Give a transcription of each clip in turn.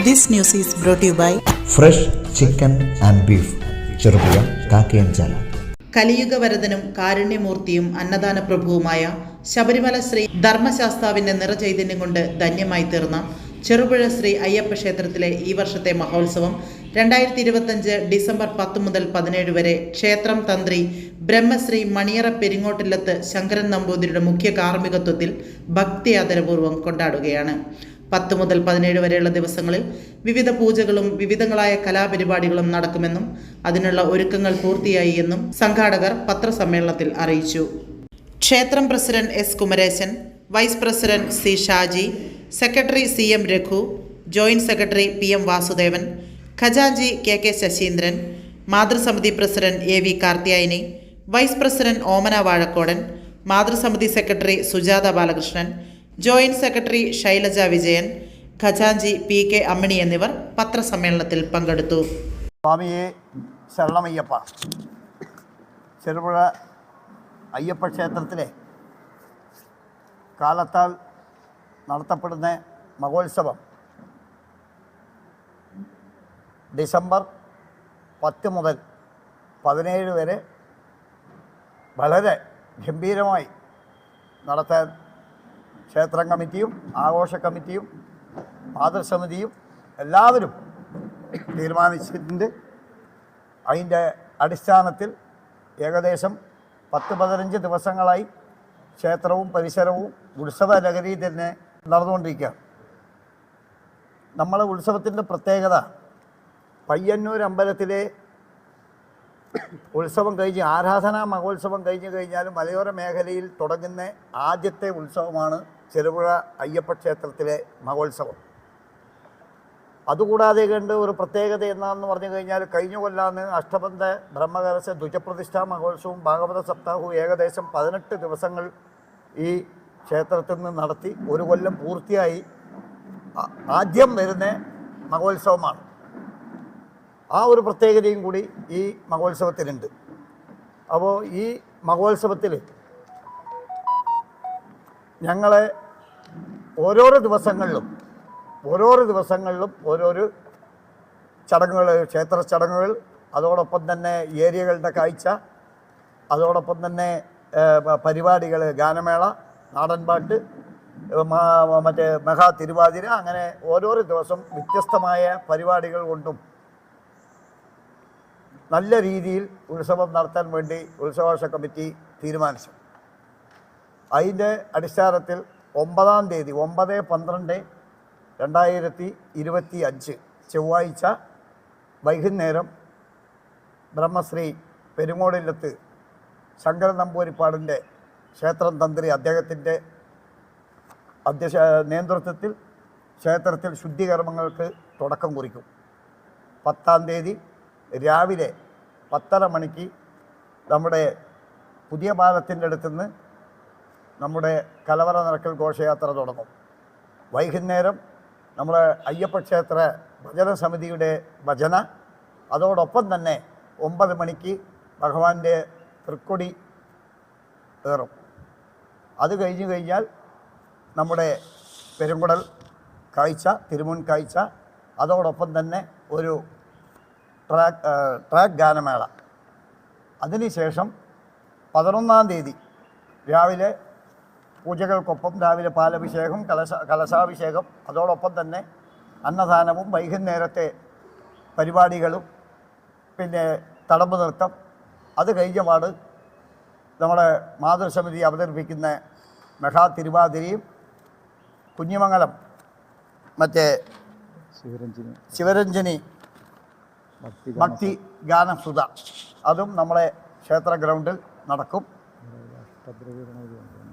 This news is brought to you by fresh chicken and beef Cherupuzha Kakkayanchal. കലിയുഗവരദനും കാരുണ്യമൂർത്തിയും അന്നദാന പ്രഭുവുമായ ശബരിമല ശ്രീ ധർമ്മശാസ്താവിൻ്റെ നിറചൈതന്യം കൊണ്ട് ധന്യമായി തീർന്ന ചെറുപുഴ ശ്രീ അയ്യപ്പ ക്ഷേത്രത്തിലെ ഈ വർഷത്തെ മഹോത്സവം 2025 ഡിസംബർ 10 മുതൽ 17 വരെ ക്ഷേത്രം തന്ത്രി ബ്രഹ്മശ്രീ മണിയറ പെരിങ്ങോട്ടില്ലത്ത് ശങ്കരൻ നമ്പൂതിരിയുടെ മുഖ്യ കാർമ്മികത്വത്തിൽ ഭക്തി ആദരപൂർവ്വം കൊണ്ടാടുകയാണ്. 10 മുതൽ 17 വരെയുള്ള ദിവസങ്ങളിൽ വിവിധ പൂജകളും വിവിധങ്ങളായ കലാപരിപാടികളും നടക്കുമെന്നും അതിനുള്ള ഒരുക്കങ്ങൾ പൂർത്തിയായി എന്നും സംഘാടകർ പത്രസമ്മേളനത്തിൽ അറിയിച്ചു. ക്ഷേത്രം president S Kumaresan, vice president C Shaji, secretary C M Raghu, joint secretary P M Vasudevan, ഖജാൻജി കെ കെ ശശീന്ദ്രൻ, മാതൃസമിതി president A V Karthiyayani, vice president Omana Vazhakkodan, മാതൃസമിതി secretary Sujatha Balakrishnan, joint secretary Shailaja Vijayan, ഖജാൻജി പി കെ അമ്മിണി എന്നിവർ പത്രസമ്മേളനത്തിൽ പങ്കെടുത്തു. സ്വാമിയെ ശരണമയ്യപ്പ. ചെറുപുഴ അയ്യപ്പ ക്ഷേത്രത്തിലെ കാലത്താൽ നടത്തപ്പെടുന്ന മഹോത്സവം ഡിസംബർ 10 മുതൽ 17 വരെ വളരെ ഗംഭീരമായി നടത്താൻ ക്ഷേത്രം കമ്മിറ്റിയും ആഘോഷ കമ്മിറ്റിയും മാതൃസമിതിയും എല്ലാവരും തീരുമാനിച്ചിട്ടുണ്ട്. അതിൻ്റെ അടിസ്ഥാനത്തിൽ ഏകദേശം 10-15 ദിവസങ്ങളായി ക്ഷേത്രവും പരിസരവും ഉത്സവ ലഹരിയിൽ തന്നെ നടന്നുകൊണ്ടിരിക്കുകയാണ്. നമ്മളെ ഉത്സവത്തിൻ്റെ പ്രത്യേകത പയ്യന്നൂർ അമ്പലത്തിലെ ഉത്സവം കഴിഞ്ഞ് ആരാധനാ മഹോത്സവം കഴിഞ്ഞു കഴിഞ്ഞാൽ മലയോര മേഖലയിൽ തുടങ്ങുന്ന ആദ്യത്തെ ഉത്സവമാണ് ചെറുപുഴ അയ്യപ്പ ക്ഷേത്രത്തിലെ മഹോത്സവം. അതുകൂടാതെ കണ്ട് ഒരു പ്രത്യേകത എന്താണെന്ന് പറഞ്ഞു കഴിഞ്ഞാൽ കഴിഞ്ഞ കൊല്ലാന്ന് അഷ്ടബന്ധ ബ്രഹ്മകലശ ദ്വിജപ്രതിഷ്ഠാ മഹോത്സവവും ഭാഗവത സപ്താഹവും ഏകദേശം 18 ദിവസങ്ങൾ ഈ ക്ഷേത്രത്തിൽ നിന്ന് നടത്തി ഒരു കൊല്ലം പൂർത്തിയായി ആദ്യം വരുന്ന മഹോത്സവമാണ്. ആ ഒരു പ്രത്യേകതയും കൂടി ഈ മഹോത്സവത്തിനുണ്ട്. അപ്പോൾ ഈ മഹോത്സവത്തിൽ ഞങ്ങളെ ഓരോരോ ദിവസങ്ങളിലും ഓരോരോ ചടങ്ങുകൾ, ക്ഷേത്ര ചടങ്ങുകൾ, അതോടൊപ്പം തന്നെ ഏരിയകളുടെ കാഴ്ച, അതോടൊപ്പം തന്നെ പരിപാടികൾ, ഗാനമേള, നാടൻപാട്ട്, മറ്റേ മെഗാ തിരുവാതിര, അങ്ങനെ ഓരോരോ ദിവസം വ്യത്യസ്തമായ പരിപാടികൾ കൊണ്ടും നല്ല രീതിയിൽ ഉത്സവം നടത്താൻ വേണ്ടി ഉത്സവാഘോഷ കമ്മിറ്റി തീരുമാനിച്ചു. അതിൻ്റെ അടിസ്ഥാനത്തിൽ 9-ാം തീയതി 9/12/2025 ചൊവ്വാഴ്ച വൈകുന്നേരം ബ്രഹ്മശ്രീ പെരുങ്ങോടില്ലത്ത് ശങ്കരൻ നമ്പൂതിരിപ്പാടിൻ്റെ ക്ഷേത്രം തന്ത്രി അദ്ദേഹത്തിൻ്റെ നേതൃത്വത്തിൽ ക്ഷേത്രത്തിൽ ശുദ്ധികർമ്മങ്ങൾക്ക് തുടക്കം കുറിക്കും. 10-ാം തീയതി രാവിലെ 10:30 മണിക്ക് നമ്മുടെ പുതിയ പാലത്തിൻ്റെ അടുത്തുനിന്ന് നമ്മുടെ കലവറ നിറക്കൽ ഘോഷയാത്ര തുടങ്ങും. വൈകുന്നേരം നമ്മുടെ അയ്യപ്പ ക്ഷേത്ര ഭജന സമിതിയുടെ ഭജന, അതോടൊപ്പം തന്നെ 9 മണിക്ക് ഭഗവാന്റെ തൃക്കൊടി ഏറും. അത് കഴിഞ്ഞു കഴിഞ്ഞാൽ നമ്മുടെ പെരുങ്കുടൽ കാഴ്ച, തിരുമുൻ കാഴ്ച, അതോടൊപ്പം തന്നെ ഒരു ട്രാക്ക് ഗാനമേള. അതിനുശേഷം 11-ാം തീയതി രാവിലെ പൂജകൾക്കൊപ്പം രാവിലെ പാലഭിഷേകം, കലശാഭിഷേകം, അതോടൊപ്പം തന്നെ അന്നദാനവും, വൈകുന്നേരത്തെ പരിപാടികളും, പിന്നെ തടമ്പ് നൃത്തം. അത് കഴിഞ്ഞപാട് നമ്മുടെ മാതൃസമിതി അവതരിപ്പിക്കുന്ന മെഗാ തിരുവാതിരയും, കുഞ്ഞിമംഗലം മറ്റേ ശിവരഞ്ജനി ഭക്തി ഗാനസുധ, അതും നമ്മളെ ക്ഷേത്ര ഗ്രൗണ്ടിൽ നടക്കും.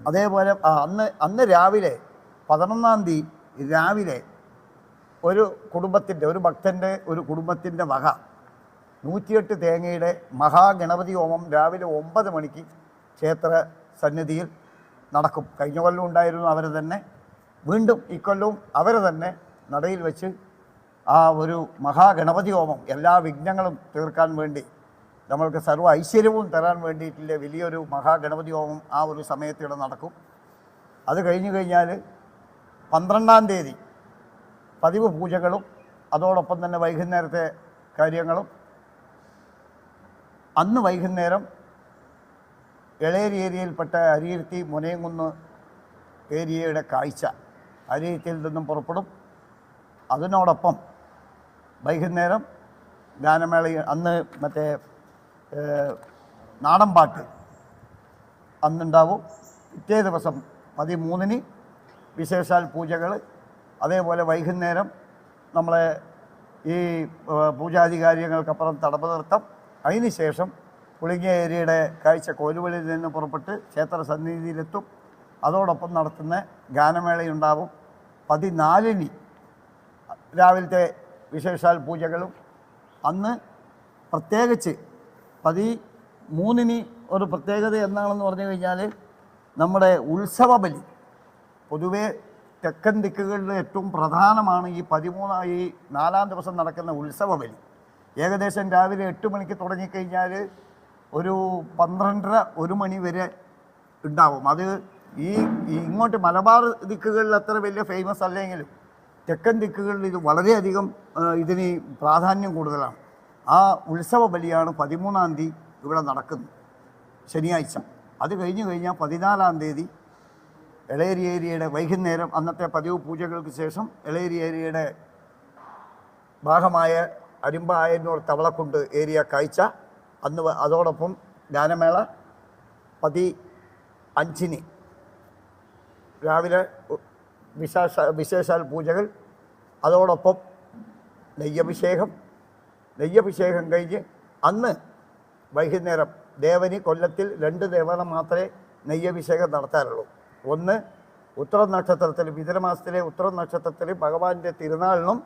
അതേപോലെ അന്ന് രാവിലെ 11-ാം തീയതി രാവിലെ ഒരു കുടുംബത്തിൻ്റെ വക 108 തേങ്ങയുടെ മഹാഗണപതി ഹോമം രാവിലെ 9 മണിക്ക് ക്ഷേത്ര സന്നിധിയിൽ നടക്കും. കഴിഞ്ഞ കൊല്ലം ഉണ്ടായിരുന്നു അവർ തന്നെ, വീണ്ടും ഇക്കൊല്ലവും അവർ തന്നെ നടയിൽ വെച്ച് ആ ഒരു മഹാഗണപതി ഹോമം എല്ലാ വിഘ്നങ്ങളും തീർക്കാൻ വേണ്ടി, നമ്മൾക്ക് സർവ്വ ഐശ്വര്യവും തരാൻ വേണ്ടിയിട്ടുള്ള വലിയൊരു മഹാഗണപതി ഹോമം ആ ഒരു സമയത്തിവിടെ നടക്കും. അത് കഴിഞ്ഞു കഴിഞ്ഞാൽ 12-ാം തീയതി പതിവ് പൂജകളും അതോടൊപ്പം തന്നെ വൈകുന്നേരത്തെ കാര്യങ്ങളും. അന്ന് വൈകുന്നേരം എളേരി ഏരിയയിൽപ്പെട്ട അരിയിരുത്തി മുനയംകുന്ന് ഏരിയയുടെ കാഴ്ച അരിയിരുത്തിയിൽ നിന്നും പുറപ്പെടും. അതിനോടൊപ്പം വൈകുന്നേരം ഗാനമേള, അന്ന് മറ്റേ നാടൻപാട്ട് അന്നുണ്ടാവും. പിറ്റേ ദിവസം 13-ന് വിശേഷാൽ പൂജകൾ. അതേപോലെ വൈകുന്നേരം നമ്മളെ ഈ പൂജാധികാരികൾക്കപ്പുറം തടവ് നൃത്തം. അതിന് ശേഷം പുളിങ്ങിയ ഏരിയയുടെ കാഴ്ച കോലുവളിയിൽ നിന്ന് പുറപ്പെട്ട് ക്ഷേത്ര സന്നിധിയിലെത്തും. അതോടൊപ്പം നടത്തുന്ന ഗാനമേളയുണ്ടാവും. 14-ന് രാവിലത്തെ വിശേഷാൽ പൂജകളും. അന്ന് പ്രത്യേകിച്ച് 13-ന് ഒരു പ്രത്യേകത എന്താണെന്ന് പറഞ്ഞു കഴിഞ്ഞാൽ നമ്മുടെ ഉത്സവ ബലി. പൊതുവേ തെക്കൻ ദിക്കുകളിൽ ഏറ്റവും പ്രധാനമാണ് ഈ 4-ാം ദിവസം നടക്കുന്ന ഉത്സവ ബലി. ഏകദേശം രാവിലെ 8 മണിക്ക് തുടങ്ങിക്കഴിഞ്ഞാൽ ഒരു 12:30-1 മണി വരെ ഉണ്ടാവും. അത് ഇങ്ങോട്ട് മലബാർ ദിക്കുകളിൽ അത്ര വലിയ ഫേമസ് അല്ലെങ്കിലും തെക്കൻ ദിക്കുകളിൽ ഇത് വളരെയധികം ഇതിന് പ്രാധാന്യം കൂടുതലാണ്. ആ ഉത്സവ ബലിയാണ് 13-ാം തീയതി ഇവിടെ നടക്കുന്നത്, ശനിയാഴ്ച. അത് കഴിഞ്ഞ് കഴിഞ്ഞാൽ 14-ാം തീയതി എളേരി ഏരിയയുടെ വൈകുന്നേരം അന്നത്തെ പതിവ് പൂജകൾക്ക് ശേഷം എളേരി ഏരിയയുടെ ഭാഗമായ അരിമ്പ ആയന്നൂർ തവളക്കുണ്ട് ഏരിയ കാഴ്ച. അന്ന് അതോടൊപ്പം ഗാനമേള 15-ന് രാവിലെ വിശേഷാൽ പൂജകൾ. അതോടൊപ്പം നെയ്യഭിഷേകം കഴിഞ്ഞ് അന്ന് വൈകുന്നേരം ദേവന് കൊല്ലത്തിൽ 2 ദേവന മാത്രമേ നെയ്യഭിഷേകം നടത്താറുള്ളൂ. ഒന്ന് ഉത്തര നക്ഷത്രത്തിൽ, മിഥുനമാസത്തിലെ ഉത്തര നക്ഷത്രത്തിൽ ഭഗവാന്റെ തിരുനാളിനും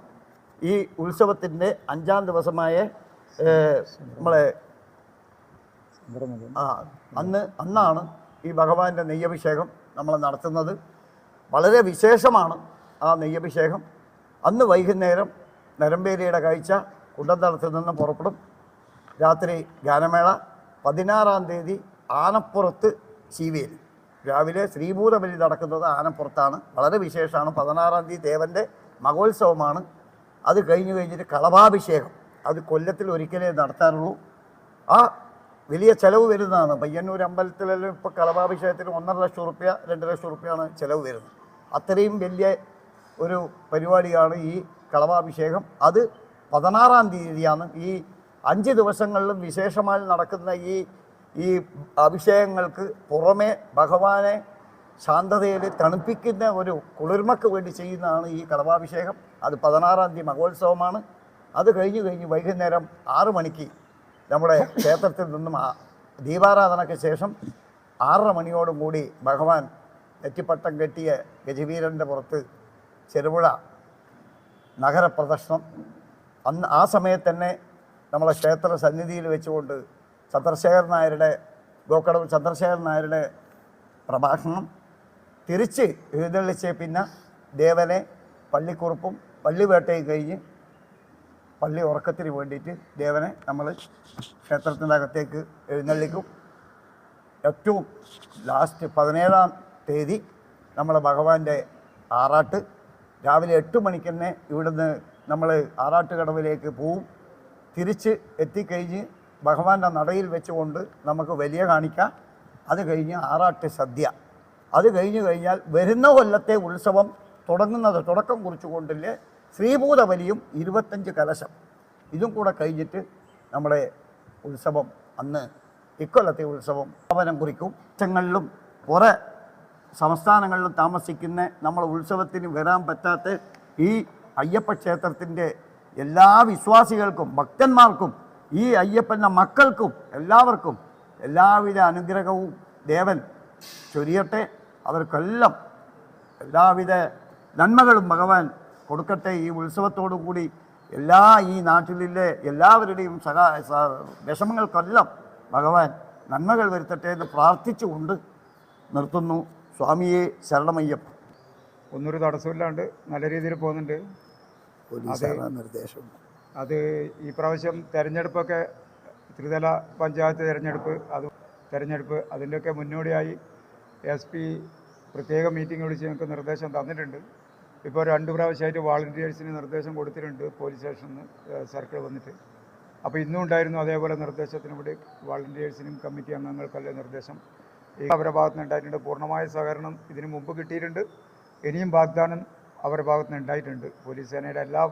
ഈ ഉത്സവത്തിൻ്റെ 5-ാം ദിവസമായ നമ്മളെ അന്നാണ് ഈ ഭഗവാന്റെ നെയ്യഭിഷേകം നമ്മൾ നടത്തുന്നത്. വളരെ വിശേഷമാണ് ആ നെയ്യഭിഷേകം. അന്ന് വൈകുന്നേരം നരമ്പേരിയുടെ കാഴ്ച കുണ്ടന്തളത്തിൽ നിന്ന് പുറപ്പെടും. രാത്രി ഗാനമേള. 16-ാം തീയതി ആനപ്പുറത്ത് ശീവേലി. രാവിലെ ശ്രീഭൂതബലി നടക്കുന്നത് ആനപ്പുറത്താണ്. വളരെ വിശേഷമാണ്. 16-ാം തീയതി ദേവൻ്റെ മഹോത്സവമാണ്. അത് കഴിഞ്ഞിട്ട് കളഭാഭിഷേകം. അത് കൊല്ലത്തിൽ ഒരിക്കലേ നടത്താറുള്ളൂ. ആ വലിയ ചിലവ് വരുന്നതാണ്. പയ്യന്നൂർ അമ്പലത്തിലെല്ലാം ഇപ്പോൾ കളഭാഭിഷേകത്തിന് 1.5 ലക്ഷം റുപ്യ 2 ലക്ഷം റുപ്യാണ് ചിലവ് വരുന്നത്. അത്രയും വലിയ ഒരു പരിപാടിയാണ് ഈ കളഭാഭിഷേകം. അത് 16-ാം തീയതിയാണ്. ഈ 5 ദിവസങ്ങളിലും വിശേഷമായി നടക്കുന്ന ഈ അഭിഷേകങ്ങൾക്ക് പുറമെ ഭഗവാനെ ശാന്തതയിൽ തണുപ്പിക്കുന്ന ഒരു കുളിർമയ്ക്ക് വേണ്ടി ചെയ്യുന്നതാണ് ഈ കളഭാഭിഷേകം. അത് 16-ാം തീയതി മഹോത്സവമാണ്. അത് കഴിഞ്ഞ് വൈകുന്നേരം 6 മണിക്ക് നമ്മുടെ ക്ഷേത്രത്തിൽ നിന്നും ദീപാരാധനയ്ക്ക് ശേഷം 6:30 മണിയോടും കൂടി ഭഗവാൻ നെറ്റിപ്പട്ടം കെട്ടിയ ഗജവീരൻ്റെ പുറത്ത് ചെറുപുഴ നഗരപ്രദക്ഷിണം. അന്ന് ആ സമയത്ത് തന്നെ നമ്മളെ ക്ഷേത്ര സന്നിധിയിൽ വെച്ചുകൊണ്ട് ഗോക്കടവ് ചന്ദ്രശേഖരൻ നായരുടെ പ്രഭാഷണം. തിരിച്ച് എഴുന്നള്ളിച്ച് പിന്നെ ദേവനെ പള്ളിക്കുറുപ്പും പള്ളിവേട്ടയും കഴിഞ്ഞ് പള്ളി ഉറക്കത്തിന് വേണ്ടിയിട്ട് ദേവനെ നമ്മൾ ക്ഷേത്രത്തിൻ്റെ അകത്തേക്ക് എഴുന്നള്ളിക്കും. ഏറ്റവും ലാസ്റ്റ് 17-ാം തീയതി നമ്മളെ ഭഗവാന്റെ ആറാട്ട്. രാവിലെ 8 മണിക്ക് തന്നെ ഇവിടുന്ന് നമ്മൾ ആറാട്ടുകടവിലേക്ക് പോവും. തിരിച്ച് എത്തിക്കഴിഞ്ഞ് ഭഗവാന്റെ നടയിൽ വെച്ചുകൊണ്ട് നമുക്ക് വലിയ കാണിക്കാം. അത് കഴിഞ്ഞ് ആറാട്ട് സദ്യ. അത് കഴിഞ്ഞാൽ വരുന്ന കൊല്ലത്തെ ഉത്സവം തുടക്കം കുറിച്ചുകൊണ്ടില്ലേ ശ്രീഭൂത ബലിയും 25 കലശം. ഇതും കൂടെ കഴിഞ്ഞിട്ട് നമ്മുടെ ഉത്സവം അന്ന് ഇക്കൊല്ലത്തെ ഉത്സവം സമാപനം കുറിക്കും. ദേശങ്ങളിലും കുറേ സംസ്ഥാനങ്ങളിലും താമസിക്കുന്ന നമ്മളെ ഉത്സവത്തിന് വരാൻ പറ്റാത്ത ഈ അയ്യപ്പ ക്ഷേത്രത്തിൻ്റെ എല്ലാ വിശ്വാസികൾക്കും ഭക്തന്മാർക്കും ഈ അയ്യപ്പൻ്റെ മക്കൾക്കും എല്ലാവർക്കും എല്ലാവിധ അനുഗ്രഹവും ദേവൻ ചൊരിയട്ടെ. അവർക്കെല്ലാം എല്ലാവിധ നന്മകളും ഭഗവാൻ കൊടുക്കട്ടെ. ഈ ഉത്സവത്തോടു കൂടി ഈ നാട്ടിലെ എല്ലാവരുടെയും വിഷമങ്ങൾക്കെല്ലാം ഭഗവാൻ നന്മകൾ വരുത്തട്ടെ എന്ന് പ്രാർത്ഥിച്ചുകൊണ്ട് നിർത്തുന്നു. സ്വാമിയെ ശരണമയ്യപ്പ. ഒന്നൊരു തടസ്സമില്ലാണ്ട് നല്ല രീതിയിൽ പോകുന്നുണ്ട്. നിർദ്ദേശം അത് ഈ പ്രാവശ്യം തിരഞ്ഞെടുപ്പൊക്കെ ത്രിതല പഞ്ചായത്ത് തിരഞ്ഞെടുപ്പ് അതിൻ്റെയൊക്കെ മുന്നോടിയായി SP പ്രത്യേക മീറ്റിംഗ് വിളിച്ച് ഞങ്ങൾക്ക് നിർദ്ദേശം തന്നിട്ടുണ്ട്. ഇപ്പോൾ 2 പ്രാവശ്യമായിട്ട് വാളണ്ടിയേഴ്സിന് നിർദ്ദേശം കൊടുത്തിട്ടുണ്ട് പോലീസ് സ്റ്റേഷനിൽ നിന്ന് സർക്കിൾ വന്നിട്ട്. അപ്പോൾ ഇന്നും ഉണ്ടായിരുന്നു അതേപോലെ നിർദ്ദേശത്തിന് വേണ്ടി വാളണ്ടിയേഴ്സിനും കമ്മിറ്റി അംഗങ്ങൾക്കെല്ലാം നിർദ്ദേശം അവരുടെ ഭാഗത്ത് നിന്ന് ഉണ്ടായിട്ടുണ്ട്. പൂർണ്ണമായ സഹകരണം ഇതിനു മുമ്പ് കിട്ടിയിട്ടുണ്ട്. ഇനിയും വാഗ്ദാനം അവരുടെ ഭാഗത്ത് നിന്ന് ഉണ്ടായിട്ടുണ്ട്. പോലീസ് സേനയുടെ എല്ലാ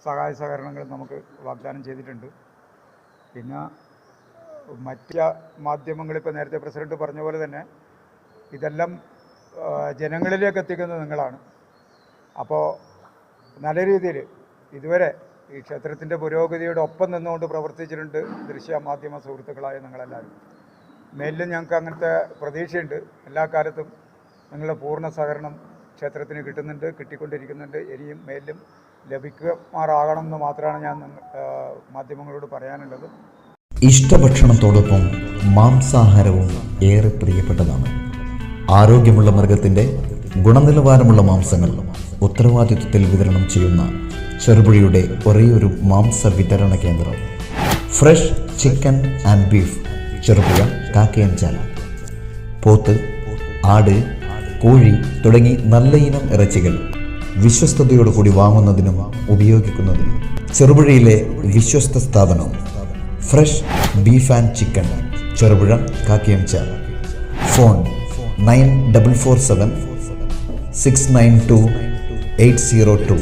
സഹായ സഹകരണങ്ങളും നമുക്ക് വാഗ്ദാനം ചെയ്തിട്ടുണ്ട്. പിന്നെ മറ്റ് മാധ്യമങ്ങൾ ഇപ്പോൾ നേരത്തെ പ്രസിഡന്റ് പറഞ്ഞ പോലെ തന്നെ ഇതെല്ലാം ജനങ്ങളിലേക്ക് എത്തിക്കുന്നത് നിങ്ങളാണ്. അപ്പോൾ നല്ല രീതിയിൽ ഇതുവരെ ഈ ക്ഷേത്രത്തിൻ്റെ പുരോഗതിയുടെ ഒപ്പം നിന്നുകൊണ്ട് പ്രവർത്തിച്ചിട്ടുണ്ട് ദൃശ്യ മാധ്യമ സുഹൃത്തുക്കളായ നിങ്ങളെല്ലാവരും. മേലിലും ഞങ്ങൾക്ക് അങ്ങനത്തെ പ്രതീക്ഷയുണ്ട്. എല്ലാ കാലത്തും നിങ്ങളുടെ പൂർണ്ണ സഹകരണം ക്ഷേത്രത്തിന് കിട്ടുന്നുണ്ട്, കിട്ടിക്കൊണ്ടിരിക്കുന്നുണ്ട്. ഇനിയും മേലിലും ലഭിക്കുമാറാകണം എന്ന് മാത്രമാണ് ഞാൻ മാധ്യമങ്ങളോട് പറയാനുള്ളത്. ഇഷ്ടഭക്ഷണത്തോടൊപ്പം മാംസാഹാരവും ഏറെ പ്രിയപ്പെട്ടതാണ്. ആരോഗ്യമുള്ള മൃഗത്തിൻ്റെ ഗുണനിലവാരമുള്ള മാംസങ്ങൾ ഉത്തരവാദിത്വത്തിൽ വിതരണം ചെയ്യുന്ന ചെറുപുഴയുടെ ഒരേയൊരു മാംസ വിതരണ കേന്ദ്രം fresh chicken and beef Cherupuzha Kakkayanchal. പോത്ത്, ആട്, കോഴി തുടങ്ങി നല്ല ഇനം ഇറച്ചികൾ വിശ്വസ്തയോടുകൂടി വാങ്ങുന്നതിനും ഉപയോഗിക്കുന്നതിനും ചെറുപുഴയിലെ വിശ്വസ്ത സ്ഥാപനം fresh beef and chicken Cherupuzha Kakkayanchal. Phone 9447 692 802.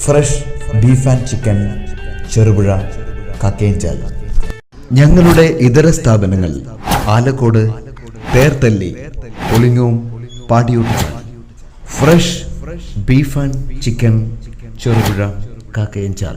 Fresh beef and chicken Cherupuzha Kakkayanchal. ഞങ്ങളുടെ ഇതര സ്ഥാപനങ്ങൾ Alakode, Therthally, Pulingome, Padiyoottuchal. Fresh beef and chicken Cherupuzha Kakkayanchal.